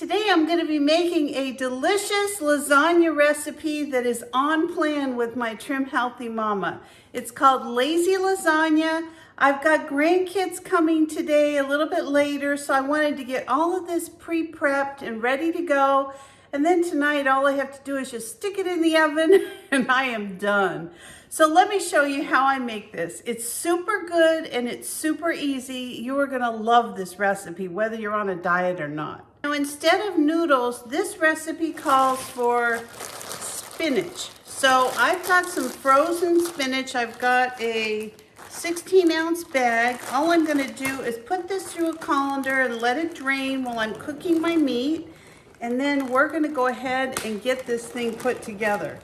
Today I'm going to be making a delicious lasagna recipe that is on plan with my Trim Healthy Mama. It's called Lazy Lasagna. I've got grandkids coming today a little bit later, so I wanted to get all of this pre-prepped and ready to go. And then tonight all I have to do is just stick it in the oven and I am done. So let me show you how I make this. It's super good and it's super easy. You are gonna love this recipe whether you're on a diet or not. Now instead of noodles, this recipe calls for spinach. So I've got some frozen spinach. I've got a 16-ounce bag. All I'm gonna do is put this through a colander and let it drain while I'm cooking my meat. And then we're gonna go ahead and get this thing put together.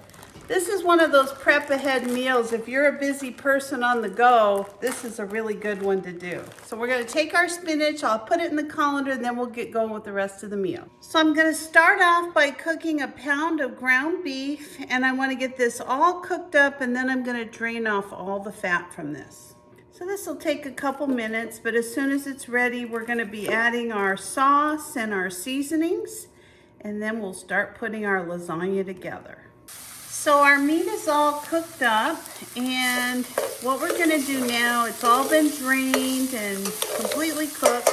This is one of those prep ahead meals. If you're a busy person on the go, this is a really good one to do. So we're gonna take our spinach, I'll put it in the colander, and then we'll get going with the rest of the meal. So I'm gonna start off by cooking a pound of ground beef, and I wanna get this all cooked up, and then I'm gonna drain off all the fat from this. So this will take a couple minutes, but as soon as it's ready, we're gonna be adding our sauce and our seasonings, and then we'll start putting our lasagna together. So our meat is all cooked up, and what we're gonna do now, it's all been drained and completely cooked.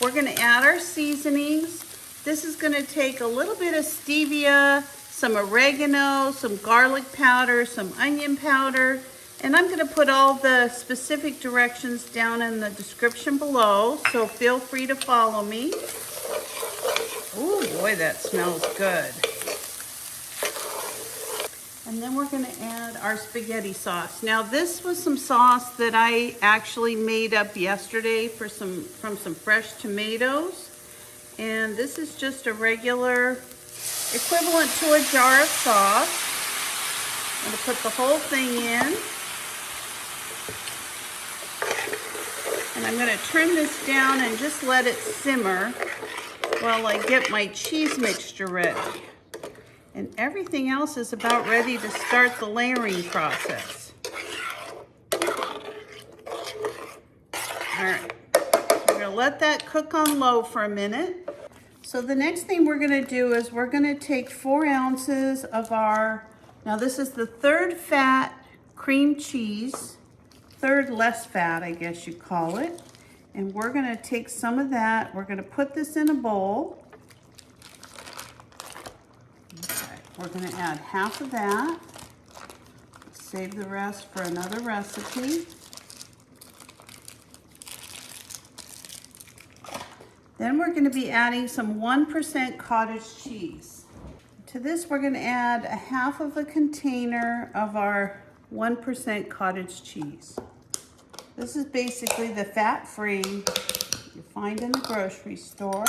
We're gonna add our seasonings. This is gonna take a little bit of stevia, some oregano, some garlic powder, some onion powder, and I'm gonna put all the specific directions down in the description below, so feel free to follow me. Oh boy, that smells good. And then we're gonna add our spaghetti sauce. Now this was some sauce that I actually made up yesterday from some fresh tomatoes. And this is just a regular equivalent to a jar of sauce. I'm gonna put the whole thing in. And I'm gonna trim this down and just let it simmer while I get my cheese mixture ready. And everything else is about ready to start the layering process. All right, we're gonna let that cook on low for a minute. So the next thing we're gonna do is we're gonna take 4 ounces of our, now this is the third fat cream cheese, third less fat, I guess you call it. And we're gonna take some of that, we're gonna put this in a bowl. We're going to add half of that, save the rest for another recipe. Then we're going to be adding some 1% cottage cheese. To this we're going to add a half of a container of our 1% cottage cheese. This is basically the fat-free you find in the grocery store.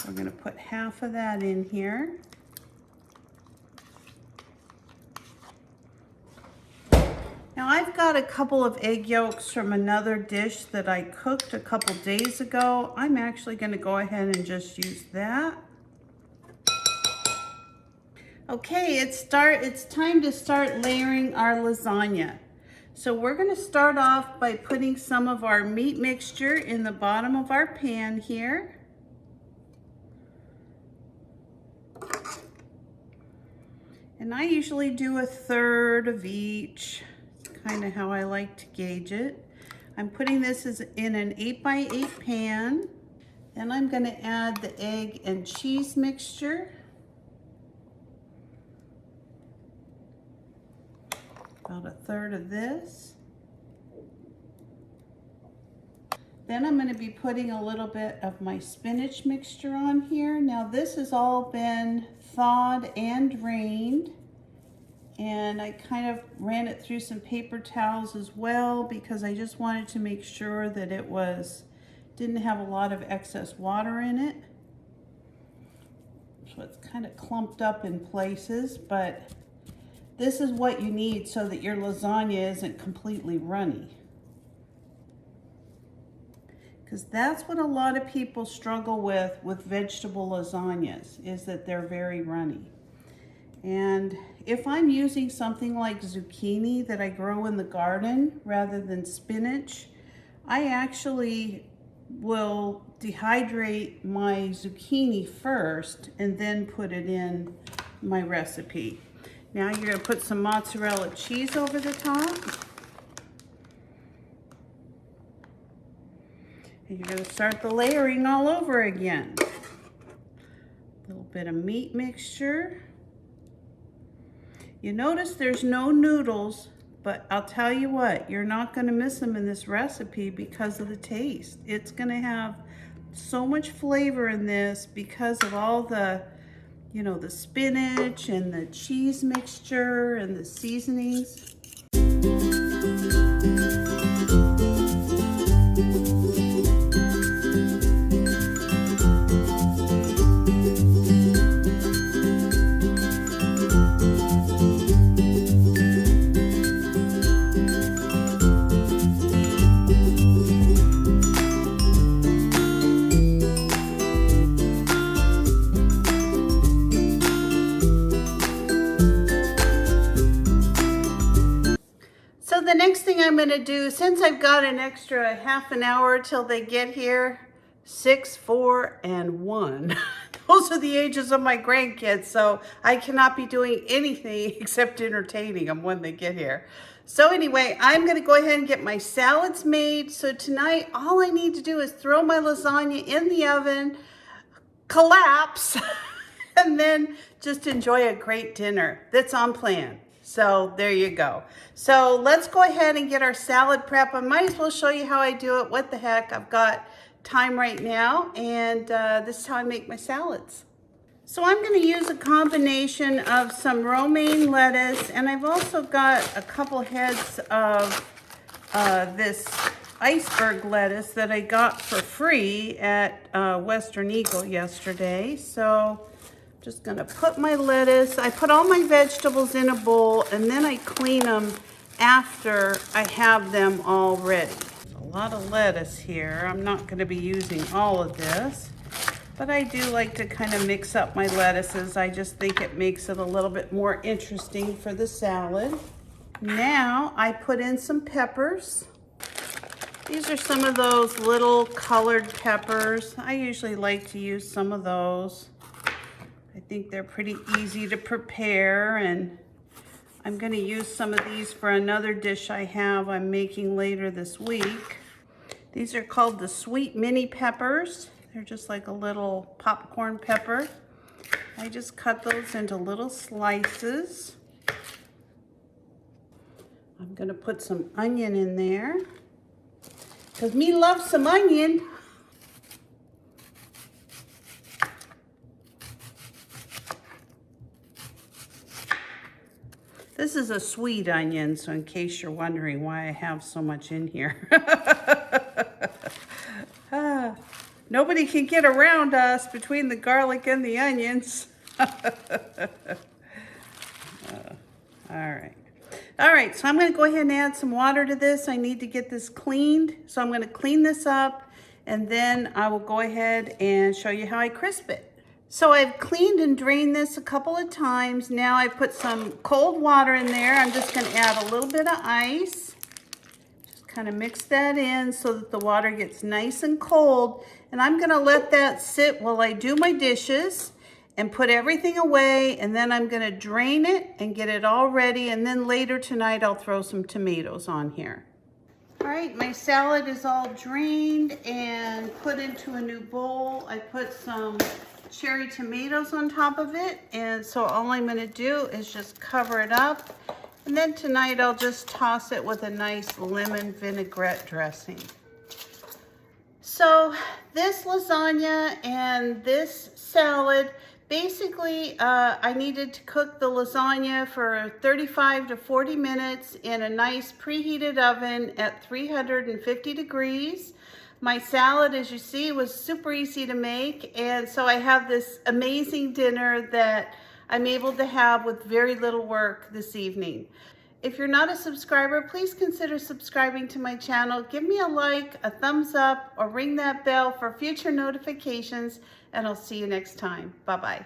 We're going to put half of that in here. Now I've got a couple of egg yolks from another dish that I cooked a couple days ago. I'm actually going to go ahead and just use that. Okay, it's time to start layering our lasagna. So we're going to start off by putting some of our meat mixture in the bottom of our pan here. And I usually do a third of each. Kind of how I like to gauge it. I'm putting this in an 8x8 pan. Then I'm going to add the egg and cheese mixture. About a third of this. Then I'm going to be putting a little bit of my spinach mixture on here. Now this has all been thawed and drained. And I kind of ran it through some paper towels as well because I just wanted to make sure that it didn't have a lot of excess water in it. So it's kind of clumped up in places, but this is what you need so that your lasagna isn't completely runny. Because that's what a lot of people struggle with vegetable lasagnas, is that they're very runny. And if I'm using something like zucchini that I grow in the garden rather than spinach, I actually will dehydrate my zucchini first and then put it in my recipe. Now you're going to put some mozzarella cheese over the top. And you're going to start the layering all over again. A little bit of meat mixture. You notice there's no noodles, but I'll tell you what, you're not going to miss them in this recipe because of the taste. It's going to have so much flavor in this because of all the, you know, the spinach and the cheese mixture and the seasonings. The next thing I'm going to do, since I've got an extra half an hour till they get here, 6, 4, and 1. Those are the ages of my grandkids, so I cannot be doing anything except entertaining them when they get here. So anyway, I'm going to go ahead and get my salads made. So tonight, all I need to do is throw my lasagna in the oven, collapse, and then just enjoy a great dinner that's on plan. So there you go. So let's go ahead and get our salad prep. I might as well show you how I do it. What the heck, I've got time right now, and this is how I make my salads. So I'm going to use a combination of some romaine lettuce, and I've also got a couple heads of this iceberg lettuce that I got for free at Western Eagle yesterday. So just gonna put my lettuce, I put all my vegetables in a bowl and then I clean them after I have them all ready. A lot of lettuce here. I'm not gonna be using all of this, but I do like to kind of mix up my lettuces. I just think it makes it a little bit more interesting for the salad. Now I put in some peppers. These are some of those little colored peppers. I usually like to use some of those. I think they're pretty easy to prepare, and I'm going to use some of these for another dish I'm making later this week. These are called the sweet mini peppers. They're just like a little popcorn pepper. I just cut those into little slices. I'm going to put some onion in there because me loves some onion. This is a sweet onion, so in case you're wondering why I have so much in here. Nobody can get around us between the garlic and the onions. All right, so I'm going to go ahead and add some water to this. I need to get this cleaned, so I'm going to clean this up, and then I will go ahead and show you how I crisp it. So I've cleaned and drained this a couple of times. Now I put some cold water in there. I'm just going to add a little bit of ice. Just kind of mix that in so that the water gets nice and cold. And I'm going to let that sit while I do my dishes and put everything away. And then I'm going to drain it and get it all ready. And then later tonight, I'll throw some tomatoes on here. All right, my salad is all drained and put into a new bowl. I put some cherry tomatoes on top of it, and so all I'm going to do is just cover it up, and then tonight I'll just toss it with a nice lemon vinaigrette dressing. So this lasagna and this salad, basically I needed to cook the lasagna for 35 to 40 minutes in a nice preheated oven at 350 degrees. My salad, as you see, was super easy to make, and so I have this amazing dinner that I'm able to have with very little work this evening. If you're not a subscriber, please consider subscribing to my channel. Give me a like, a thumbs up, or ring that bell for future notifications, and I'll see you next time. Bye-bye.